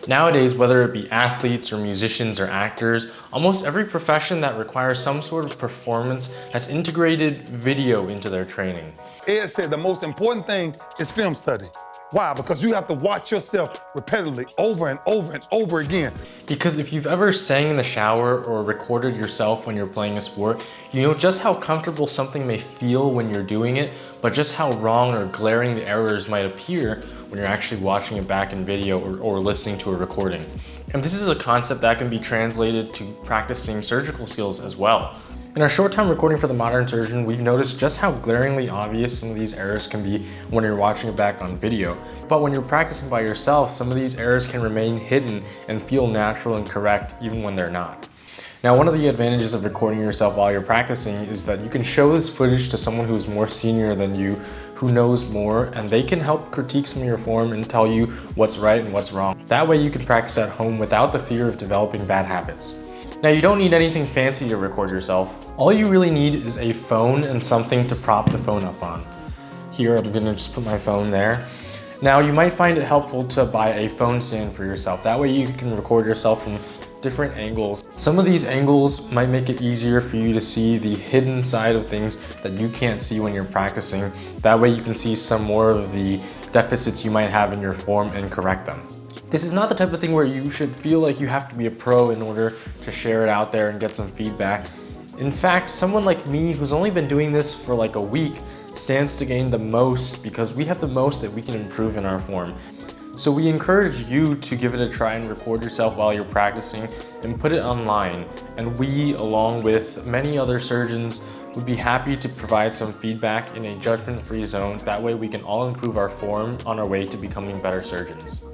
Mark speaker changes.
Speaker 1: Nowadays, whether it be athletes or musicians or actors, almost every profession that requires some sort of performance has integrated video into their training.
Speaker 2: Ed said the most important thing is film study. Why? Because you have to watch yourself repetitively over and over and over again.
Speaker 1: Because if you've ever sang in the shower or recorded yourself when you're playing a sport, you know just how comfortable something may feel when you're doing it, but just how wrong or glaring the errors might appear when you're actually watching it back in video or listening to a recording. And this is a concept that can be translated to practicing surgical skills as well. In our short time recording for the modern surgeon, we've noticed just how glaringly obvious some of these errors can be when you're watching it back on video. But when you're practicing by yourself, some of these errors can remain hidden and feel natural and correct even when they're not. Now, one of the advantages of recording yourself while you're practicing is that you can show this footage to someone who's more senior than you, who knows more, and they can help critique some of your form and tell you what's right and what's wrong. That way you can practice at home without the fear of developing bad habits. Now, you don't need anything fancy to record yourself. All you really need is a phone and something to prop the phone up on. Here, I'm gonna just put my phone there. Now, you might find it helpful to buy a phone stand for yourself. That way you can record yourself from different angles. Some of these angles might make it easier for you to see the hidden side of things that you can't see when you're practicing. That way you can see some more of the deficits you might have in your form and correct them. This is not the type of thing where you should feel like you have to be a pro in order to share it out there and get some feedback. In fact, someone like me who's only been doing this for like a week stands to gain the most because we have the most that we can improve in our form. So we encourage you to give it a try and record yourself while you're practicing and put it online. And we, along with many other surgeons, would be happy to provide some feedback in a judgment-free zone. That way we can all improve our form on our way to becoming better surgeons.